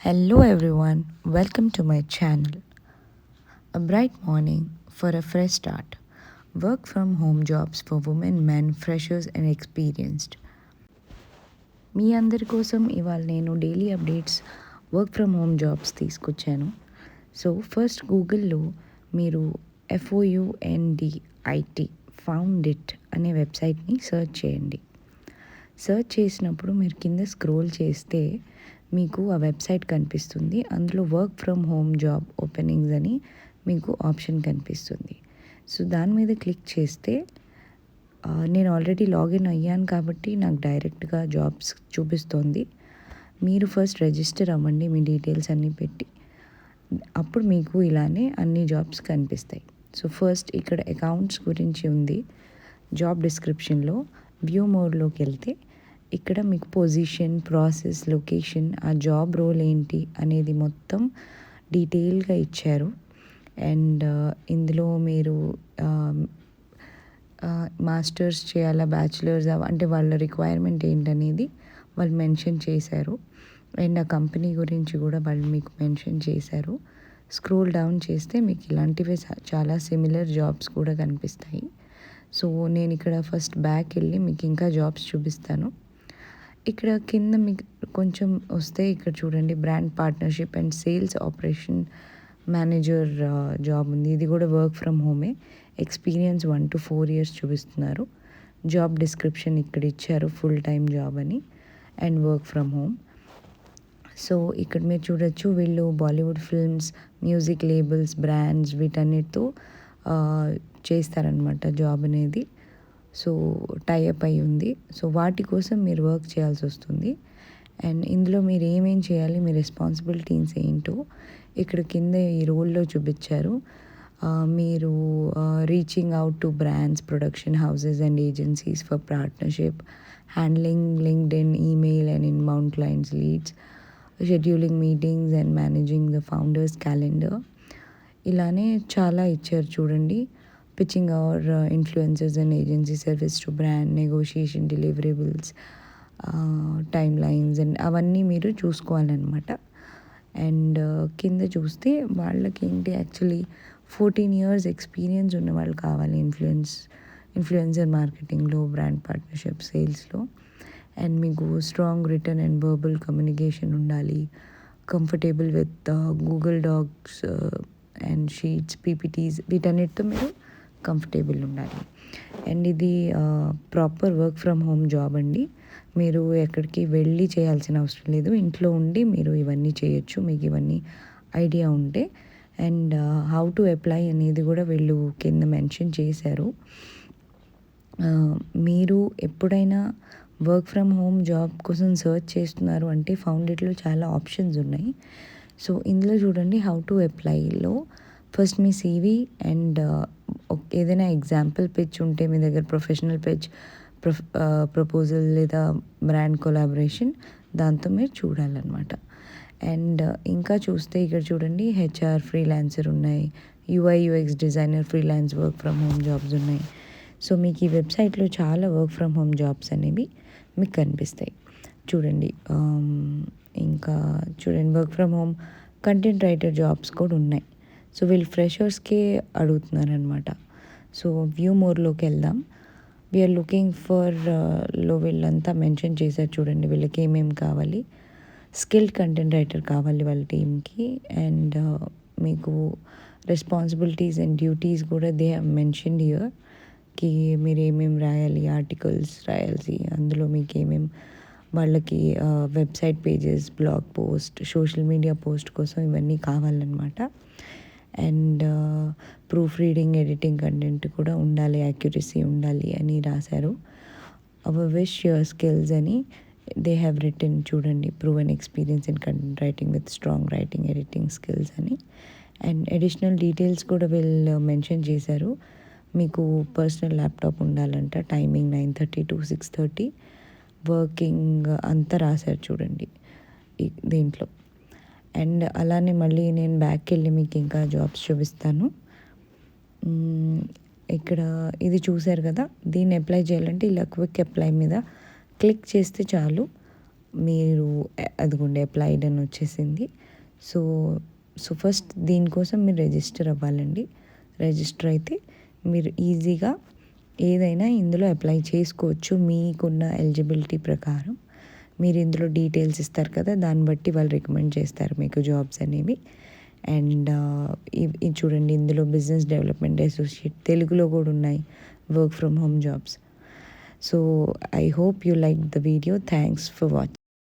Hello everyone, welcome to my channel. A bright morning for a fresh start. Work from home jobs for women, men, freshers and experienced. మీ అందరి కోసం ఇవాళ నేను daily updates work from home jobs తీసుకొచ్చాను. So first గూగుల్లో మీరు FOUNDIT found it అనే వెబ్సైట్ని search చేయండి. సెర్చ్ చేసినప్పుడు మీరు కింద స్క్రోల్ చేస్తే మీకు ఆ వెబ్సైట్ కనిపిస్తుంది. అందులో work from home job openings అని మీకు ఆప్షన్ కనిపిస్తుంది. సో దాని మీద క్లిక్ చేస్తే నేను ఆల్రెడీ లాగిన్ అయ్యాను కాబట్టి నాకు డైరెక్ట్గా జాబ్స్ చూపిస్తుంది. మీరు ఫస్ట్ రిజిస్టర్ అవ్వండి మీ డీటెయిల్స్ అన్నీ పెట్టి. అప్పుడు మీకు ఇలానే అన్ని జాబ్స్ కనిపిస్తాయి. సో ఫస్ట్ ఇక్కడ అకౌంట్స్ గురించి ఉంది. జాబ్ డిస్క్రిప్షన్లో వ్యూ మోడ్లోకి వెళ్తే ఇక్కడ మీకు పొజిషన్, ప్రాసెస్, లొకేషన్, ఆ జాబ్ రోల్ ఏంటి అనేది మొత్తం డీటెయిల్గా ఇచ్చారు. అండ్ ఇందులో మీరు మాస్టర్స్ చేయాలా, బ్యాచిలర్స్ అంటే వాళ్ళ రిక్వైర్మెంట్ ఏంటనేది వాళ్ళు మెన్షన్ చేశారు. అండ్ ఆ కంపెనీ గురించి కూడా వాళ్ళు మీకు మెన్షన్ చేశారు. స్క్రోల్ డౌన్ చేస్తే మీకు ఇలాంటివే చాలా సిమిలర్ జాబ్స్ కూడా కనిపిస్తాయి. సో నేను ఇక్కడ ఫస్ట్ బ్యాక్ వెళ్ళి మీకు ఇంకా జాబ్స్ చూపిస్తాను. ఇక్కడ కింద మీకు కొంచెం వస్తే ఇక్కడ చూడండి, brand partnership and sales operation manager job ఉంది. ఇది కూడా వర్క్ ఫ్రమ్ హోమే. ఎక్స్పీరియన్స్ 1 to 4 years చూపిస్తున్నారు. జాబ్ డిస్క్రిప్షన్ ఇక్కడ ఇచ్చారు, ఫుల్ టైం జాబ్ అని and work from home. So ఇక్కడ మీరు చూడొచ్చు, వీళ్ళు Bollywood films, music labels, brands వీటన్నిటితో చేస్తారనమాట జాబ్ అనేది. సో టైఅప్ అయి ఉంది. సో వాటి కోసం మీరు వర్క్ చేయాల్సి వస్తుంది. అండ్ ఇందులో మీరు ఏమేం చేయాలి, మీ రెస్పాన్సిబిలిటీస్ ఏంటో ఇక్కడ కింద ఈ రోల్లో చూపించారు. మీరు reaching out to brands, production houses and agencies for partnership, handling LinkedIn, email and inbound clients leads, scheduling meetings and managing the founder's calendar. ఇలానే చాలా ఇచ్చారు చూడండి. Pitching our influencers and agency service to brand, negotiation, deliverables, time lines అండ్ అవన్నీ మీరు చూసుకోవాలన్నమాట. And కింద చూస్తే వాళ్ళకి ఏంటి, యాక్చువల్లీ 14 years ఎక్స్పీరియన్స్ ఉన్న వాళ్ళు కావాలి ఇన్ఫ్లుయెన్సర్ మార్కెటింగ్లో, బ్రాండ్ పార్ట్నర్షిప్, సేల్స్లో. అండ్ మీకు strong written and verbal communication ఉండాలి. Comfortable with Google docs and sheets, PPTs వీటన్నిటితో మీరు కంఫర్టబుల్ ఉండాలి. అండ్ ఇది proper work from home job అండి. మీరు ఎక్కడికి వెళ్ళి చేయాల్సిన అవసరం లేదు. ఇంట్లో ఉండి మీరు ఇవన్నీ చేయొచ్చు, మీకు ఇవన్నీ ఐడియా ఉంటే. అండ్ హౌ టు అప్లై అనేది కూడా వీళ్ళు కింద మెన్షన్ చేశారు. మీరు ఎప్పుడైనా వర్క్ ఫ్రమ్ హోమ్ జాబ్ కోసం సర్చ్ చేస్తున్నారు అంటే ఫౌండెడ్లో చాలా ఆప్షన్స్ ఉన్నాయి. సో ఇందులో చూడండి, హౌ టు అప్లైలో ఫస్ట్ మీ CV అండ్ ఏదైనా ఎగ్జాంపుల్ పిచ్ ఉంటే మీ దగ్గర, ప్రొఫెషనల్ పిచ్, ప్రపోజల్ లేదా బ్రాండ్ కొలాబరేషన్, దాంతో మీరు చూడాలన్నమాట. అండ్ ఇంకా చూస్తే ఇక్కడ చూడండి, HR ఫ్రీలాన్సర్ ఉన్నాయి, UI/UX designer freelance work from home jobs ఉన్నాయి. సో మీకు ఈ వెబ్సైట్లో చాలా వర్క్ ఫ్రమ్ హోమ్ జాబ్స్ అనేవి మీకు కనిపిస్తాయి చూడండి. ఇంకా చూడండి, work from home content writer jobs కూడా ఉన్నాయి. సో వీళ్ళు ఫ్రెషర్స్కే అడుగుతున్నారనమాట. సో వ్యూ మోర్లోకి వెళ్దాం. వీఆర్ లుకింగ్ ఫర్ లో వీళ్ళంతా మెన్షన్ చేశారు చూడండి, వీళ్ళకి ఏమేమి కావాలి. స్కిల్డ్ కంటెంట్ రైటర్ కావాలి వాళ్ళ టీమ్కి. అండ్ మీకు రెస్పాన్సిబిలిటీస్ అండ్ డ్యూటీస్ కూడా దే హ్యావ్ మెన్షన్డ్ హియర్, కి మీరు ఏమేమి రాయాలి, ఆర్టికల్స్ రాయాల్సి, అందులో మీకు ఏమేమి వాళ్ళకి website pages, blog post, social media post కోసం ఇవన్నీ కావాలన్నమాట. And proof reading, editing content కూడా ఉండాలి, యాక్యురసీ ఉండాలి అని రాశారు. అవర్ విష్ యువర్ స్కిల్స్ అని దే హ్యావ్ రిటన్ చూడండి, proven experience in content writing with strong writing, editing skills అని. అండ్ అడిషనల్ డీటెయిల్స్ కూడా వీళ్ళు మెన్షన్ చేశారు. మీకు పర్సనల్ ల్యాప్టాప్ ఉండాలంట, టైమింగ్ 9:30 to 6:30, వర్కింగ్ అంతా రాశారు చూడండి దీంట్లో. అండ్ అలానే మళ్ళీ నేను బ్యాక్కి వెళ్ళి మీకు ఇంకా జాబ్స్ చూపిస్తాను. ఇక్కడ ఇది చూశారు కదా, దీన్ని అప్లై చేయాలంటే ఇలా క్విక్ అప్లై మీద క్లిక్ చేస్తే చాలు, మీరు అదిగోండి అప్లైడ్ అని వచ్చేసింది. సో ఫస్ట్ దీనికోసం మీరు రిజిస్టర్ అవ్వాలండి. రిజిస్టర్ అయితే మీరు ఈజీగా ఏదైనా ఇందులో అప్లై చేసుకోవచ్చు మీకున్న ఎలిజిబిలిటీ ప్రకారం. మీరు ఇందులో డీటెయిల్స్ ఇస్తారు కదా, దాన్ని బట్టి వాళ్ళు రికమెండ్ చేస్తారు మీకు జాబ్స్ అనేవి. అండ్ ఇది చూడండి, ఇందులో బిజినెస్ డెవలప్మెంట్ అసోసియేట్ తెలుగులో కూడా ఉన్నాయి work from home jobs. So I hope you like the video. Thanks for watching.